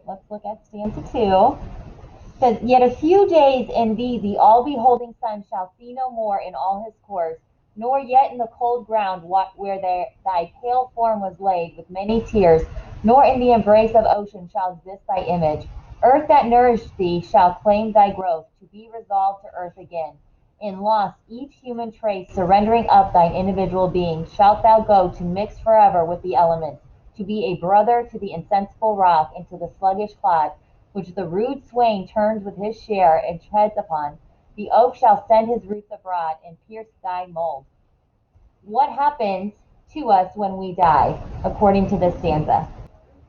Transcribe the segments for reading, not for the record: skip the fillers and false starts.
let's look at stanza 2. It says, yet a few days in thee the all-beholding sun shall see no more in all his course, nor yet in the cold ground where thy pale form was laid with many tears, nor in the embrace of ocean shall exist thy image. Earth that nourished thee shall claim thy growth, to be resolved to earth again. In loss, each human trace, surrendering up thine individual being, shalt thou go to mix forever with the elements, to be a brother to the insensible rock and to the sluggish clod, which the rude swain turns with his share and treads upon. The oak shall send his roots abroad and pierce thy mold. What happens to us when we die, according to this stanza?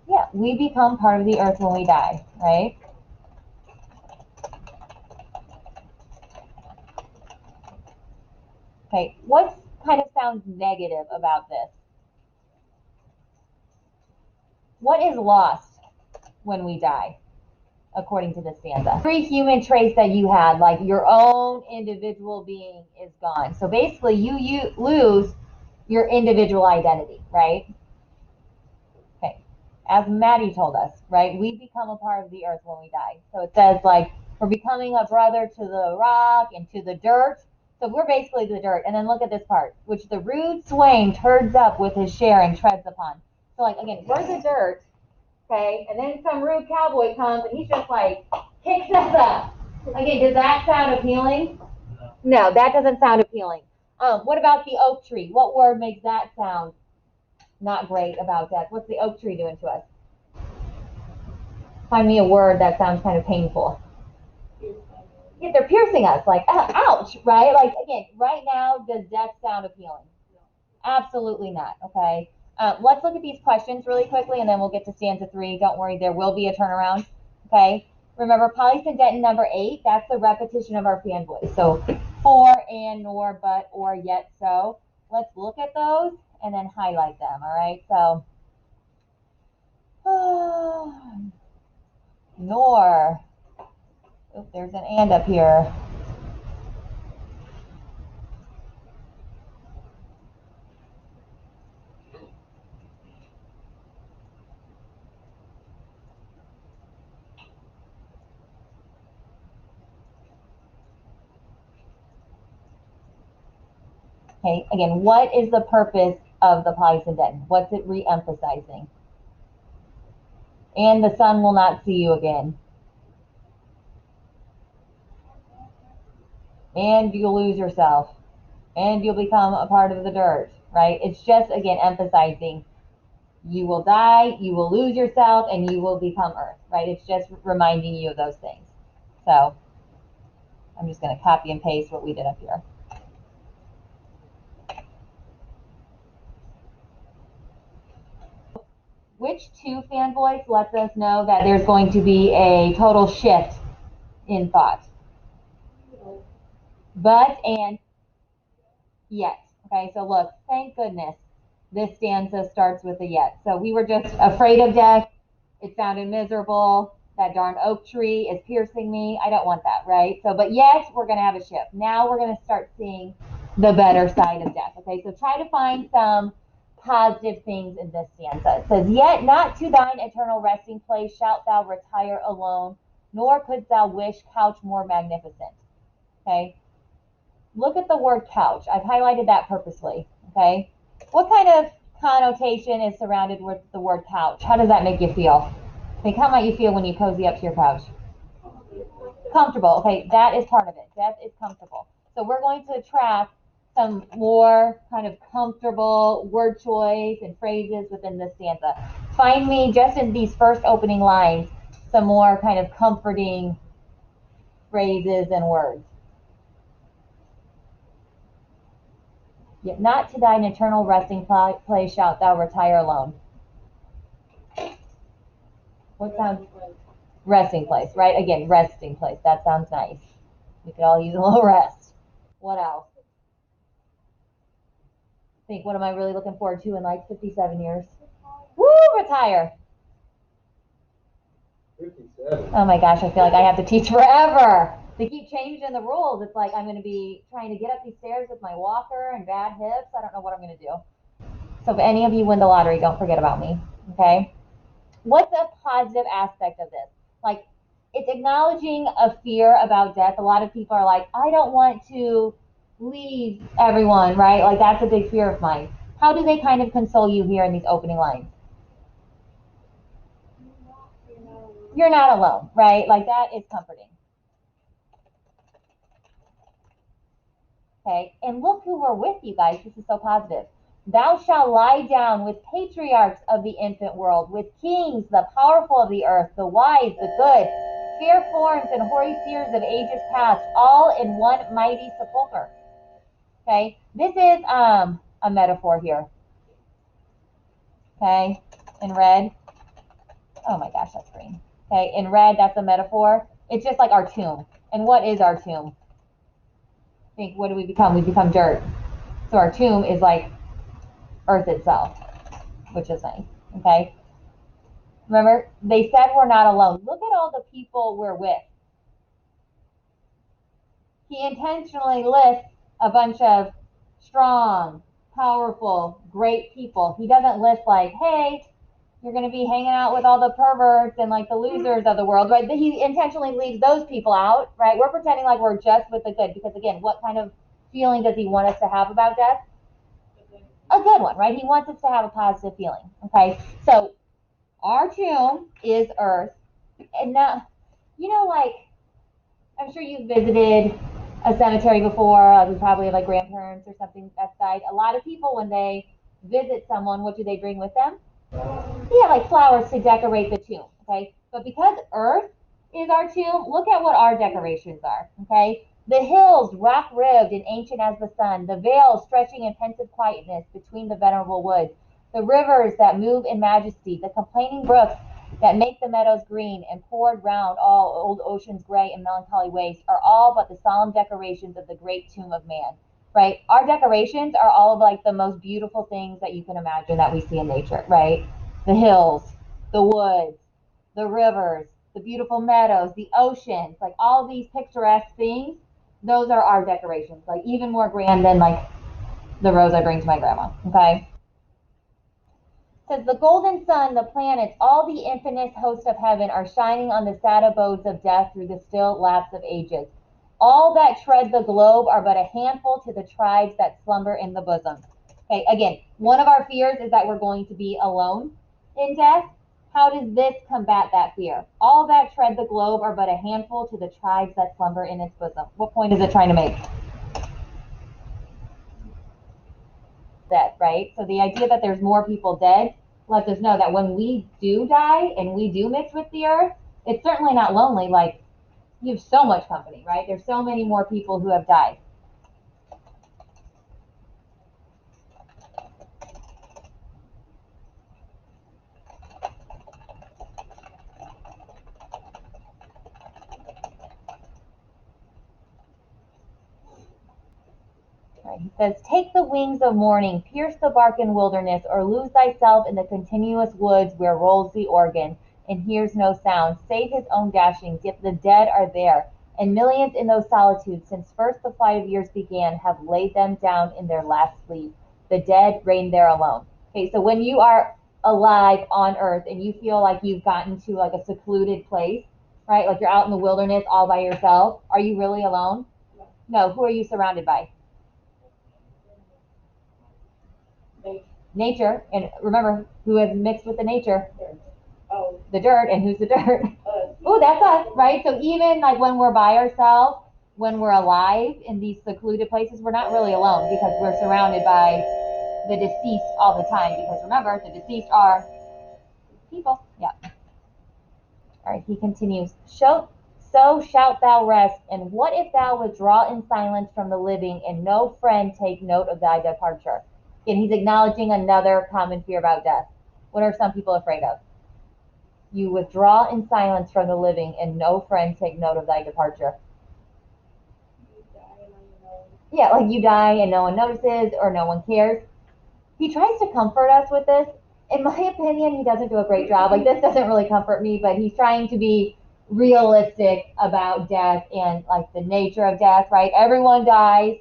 Yeah, we become part of the earth when we die, right? Okay, what kind of sounds negative about this? What is lost when we die, according to this stanza? Every human trace that you had, like your own individual being, is gone. So basically, you lose your individual identity, right? Okay, as Maddie told us, right? We become a part of the earth when we die. So it says, like, we're becoming a brother to the rock and to the dirt. So we're basically the dirt. And then look at this part, which the rude swain turns up with his share and treads upon. So, like, again, we're the dirt, okay? And then some rude cowboy comes and he's just like, kicks us up. Again, does that sound appealing? No, that doesn't sound appealing. What about the oak tree? What word makes that sound not great about death? What's the oak tree doing to us? Find me a word that sounds kind of painful. Yeah, they're piercing us, like, ouch, right? Like, again, right now, does death sound appealing? Absolutely not, okay? Let's look at these questions really quickly, and then we'll get to stanza 3. Don't worry, there will be a turnaround, okay? Remember, polysyndeton number 8, that's the repetition of our fan voice. So, for, and, nor, but, or, yet, so. Let's look at those and then highlight them, all right? So, nor. Oop, there's an and up here. Okay, again, what is the purpose of the polysyndeton? What's it re-emphasizing? And the sun will not see you again. And you'll lose yourself. And you'll become a part of the dirt, right? It's just, again, emphasizing you will die, you will lose yourself, and you will become earth, right? It's just reminding you of those things. So I'm just going to copy and paste what we did up here. Which two fan voice lets us know that there's going to be a total shift in thought? But and yet. Okay, so look, thank goodness this stanza starts with a yet. So we were just afraid of death. It sounded miserable. That darn oak tree is piercing me. I don't want that, right? So, but yet we're going to have a shift. Now we're going to start seeing the better side of death. Okay, so try to find some positive things in this stanza. It says, yet not to thine eternal resting place shalt thou retire alone, nor couldst thou wish couch more magnificent. Okay, look at the word couch. I've highlighted that purposely, okay? What kind of connotation is surrounded with the word couch? How does that make you feel? Think, how might you feel when you cozy up to your couch? Comfortable, okay, that is part of it. Death is comfortable. So we're going to track some more kind of comfortable word choice and phrases within this stanza. Find me, just in these first opening lines, some more kind of comforting phrases and words. Yet not to thine eternal resting place shalt thou retire alone. What sounds? Resting place, right? Again, resting place. That sounds nice. We could all use a little rest. What else? Think, what am I really looking forward to in like 57 years? Woo, retire. 57. Oh my gosh, I feel like I have to teach forever. They keep changing the rules. It's like I'm going to be trying to get up these stairs with my walker and bad hips. I don't know what I'm going to do. So if any of you win the lottery, don't forget about me, okay? What's a positive aspect of this? Like, it's acknowledging a fear about death. A lot of people are like, I don't want to leave everyone, right? Like, that's a big fear of mine. How do they kind of console you here in these opening lines? You're not alone, right? Like, that is comforting. Okay, and look who we're with, you guys. This is so positive. Thou shalt lie down with patriarchs of the infant world, with kings, the powerful of the earth, the wise, the good, fair forms and hoary seers of ages past, all in one mighty sepulchre. Okay, this is a metaphor here. Okay, in red. Oh my gosh, that's green. Okay, in red, that's a metaphor. It's just like our tomb. And what is our tomb? Think, what do we become? We become dirt. So our tomb is like earth itself, which is nice. Okay. Remember, they said we're not alone. Look at all the people we're with. He intentionally lists a bunch of strong, powerful, great people. He doesn't list like, hey, you're going to be hanging out with all the perverts and like the losers of the world, right? He intentionally leaves those people out, right? We're pretending like we're just with the good because, again, what kind of feeling does he want us to have about death? A good one, right? He wants us to have a positive feeling, okay? So our tomb is earth. And now, like, I'm sure you've visited a cemetery before. We probably have like grandparents or something that died. A lot of people, when they visit someone, what do they bring with them? Yeah, like flowers to decorate the tomb. Okay, but because Earth is our tomb, look at what our decorations are. Okay, the hills, rock ribbed and ancient as the sun, the vales stretching in pensive quietness between the venerable woods, the rivers that move in majesty, the complaining brooks that make the meadows green and poured round all old ocean's gray and melancholy waste are all but the solemn decorations of the great tomb of man. Right? Our decorations are all of like the most beautiful things that you can imagine that we see in nature, right? The hills, the woods, the rivers, the beautiful meadows, the oceans, like all these picturesque things, those are our decorations, like even more grand than like the rose I bring to my grandma, okay? Says the golden sun, the planets, all the infinite host of heaven are shining on the sad abodes of death through the still lapse of ages. All that tread the globe are but a handful to the tribes that slumber in the bosom. Okay, again, one of our fears is that we're going to be alone in death. How does this combat that fear? All that tread the globe are but a handful to the tribes that slumber in its bosom. What point is it trying to make? Dead, right? So the idea that there's more people dead lets us know that when we do die and we do mix with the earth, it's certainly not lonely. Like, you have so much company, right? There's so many more people who have died. Right. He says, take the wings of morning, pierce the bark in wilderness, or lose thyself in the continuous woods where rolls the organ and hears no sound, save his own dashings, yet the dead are there, and millions in those solitudes, since first the flight of years began, have laid them down in their last sleep. The dead reign there alone. Okay, so when you are alive on earth and you feel like you've gotten to like a secluded place, right? Like you're out in the wilderness all by yourself, are you really alone? No, who are you surrounded by? Nature, and remember who has mixed with the nature? Oh, the dirt, and who's the dirt? Oh, that's us, right? So even like when we're by ourselves, when we're alive in these secluded places, we're not really alone because we're surrounded by the deceased all the time. Because remember, the deceased are people. Yeah. All right. He continues. So shalt thou rest. And what if thou withdraw in silence from the living, and no friend take note of thy departure? Again, he's acknowledging another common fear about death. What are some people afraid of? You withdraw in silence from the living, and no friend take note of thy departure. Yeah, like you die and no one notices or no one cares. He tries to comfort us with this. In my opinion, he doesn't do a great job. Like, this doesn't really comfort me, but he's trying to be realistic about death and like the nature of death, right? Everyone dies.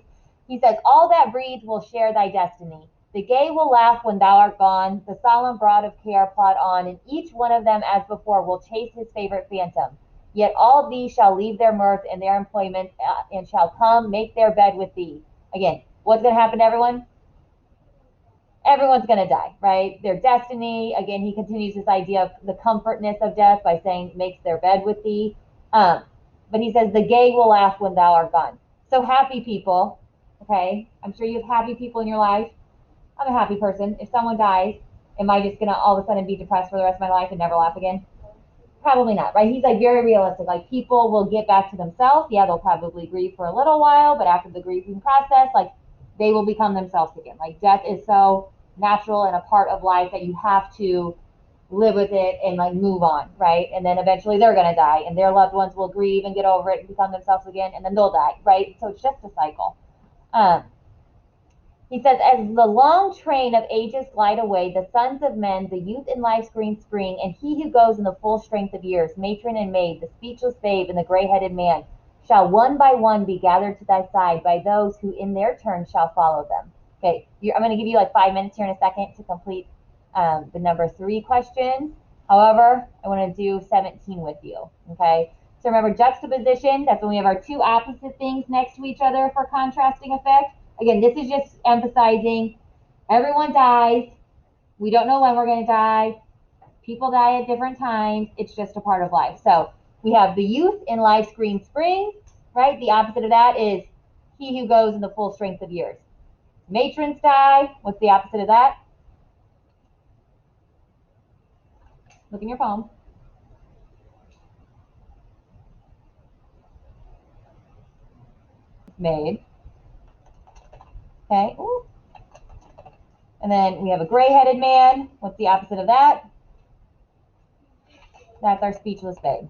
He says, all that breathes will share thy destiny. The gay will laugh when thou art gone, the solemn brood of care plod on, and each one of them, as before, will chase his favorite phantom. Yet all these shall leave their mirth and their employment, and shall come make their bed with thee. Again, what's going to happen to everyone? Everyone's going to die, right? Their destiny. Again, he continues this idea of the comfortness of death by saying, makes their bed with thee. But he says, the gay will laugh when thou art gone. So happy people, okay? I'm sure you have happy people in your life. I'm a happy person. If someone dies, am I just going to all of a sudden be depressed for the rest of my life and never laugh again? Probably not, right? He's like very realistic. Like people will get back to themselves. Yeah, they'll probably grieve for a little while, but after the grieving process, like they will become themselves again. Like death is so natural and a part of life that you have to live with it and like move on, right? And then eventually they're going to die and their loved ones will grieve and get over it and become themselves again, and then they'll die, right? So it's just a cycle. He says, as the long train of ages glide away, the sons of men, the youth in life's green spring, and he who goes in the full strength of years, matron and maid, the speechless babe and the gray-headed man, shall one by one be gathered to thy side by those who in their turn shall follow them. Okay, I'm going to give you like 5 minutes here in a second to complete the number 3 questions. However, I want to do 17 with you, okay? So remember, juxtaposition, that's when we have our 2 opposite things next to each other for contrasting effect. Again, this is just emphasizing everyone dies. We don't know when we're going to die. People die at different times. It's just a part of life. So we have the youth in life's green spring, right? The opposite of that is he who goes in the full strength of years. Matrons die. What's the opposite of that? Look in your poem. Maid. Okay. Ooh. And then we have a gray-headed man. What's the opposite of that? That's our speechless babe.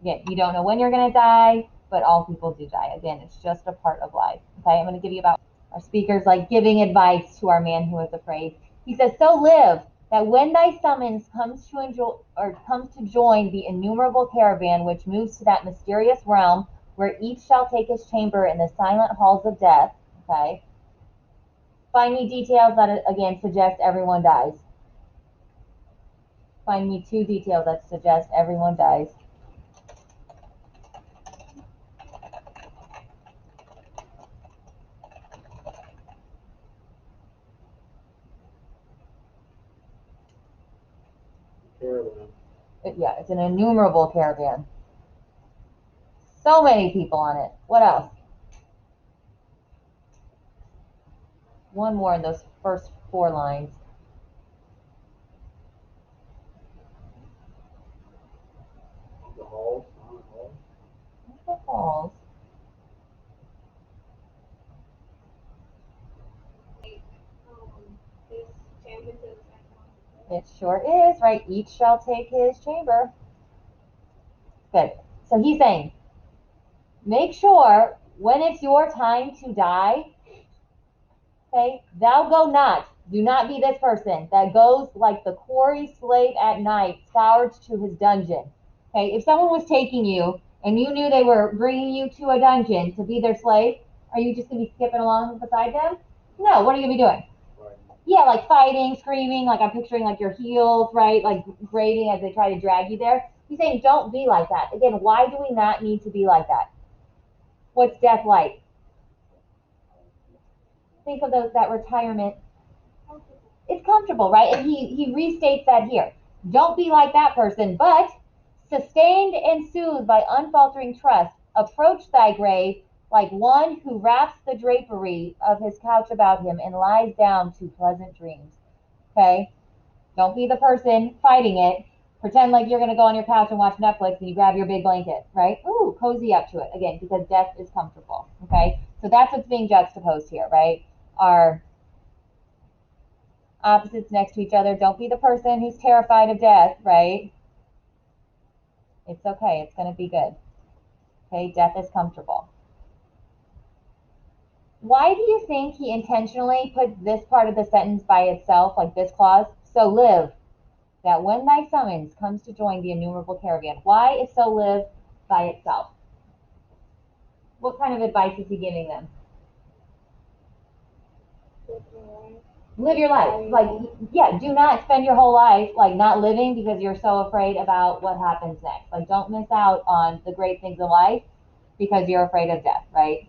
Again, you don't know when you're going to die, but all people do die. Again, it's just a part of life. Okay, I'm going to give you about our speakers like giving advice to our man who is afraid. He says, so live that when thy summons comes to enjoy or comes to join the innumerable caravan which moves to that mysterious realm where each shall take his chamber in the silent halls of death. Okay, find me details that again suggest everyone dies. Find me 2 details that suggest everyone dies. Caravan. Yeah, it's an innumerable caravan. So many people on it. What else? One more in those first 4 lines. The halls, on halls. The halls. It sure is, right? Each shall take his chamber. Good. So he's saying, make sure when it's your time to die, okay, thou go not. Do not be this person that goes like the quarry slave at night, scourged to his dungeon. Okay, if someone was taking you and you knew they were bringing you to a dungeon to be their slave, are you just going to be skipping along beside them? No, what are you going to be doing? Yeah, like fighting, screaming, like I'm picturing like your heels, right? Like grating as they try to drag you there. He's saying don't be like that. Again, why do we not need to be like that? What's death like? Think of that retirement. It's comfortable, right? And he restates that here. Don't be like that person, but sustained and soothed by unfaltering trust, approach thy grave like one who wraps the drapery of his couch about him and lies down to pleasant dreams. Okay? Don't be the person fighting it. Pretend like you're going to go on your couch and watch Netflix and you grab your big blanket, right? Ooh, cozy up to it. Again, because death is comfortable. Okay? So that's what's being juxtaposed here, right? Our opposites next to each other. Don't be the person who's terrified of death, right? It's okay. It's going to be good. Okay? Death is comfortable. Why do you think he intentionally put this part of the sentence by itself, like this clause? So live, that when thy summons comes to join the innumerable caravan. Why is so live by itself? What kind of advice is he giving them? Live your life. Like, yeah, do not spend your whole life like not living because you're so afraid about what happens next. Like, don't miss out on the great things in life because you're afraid of death, right?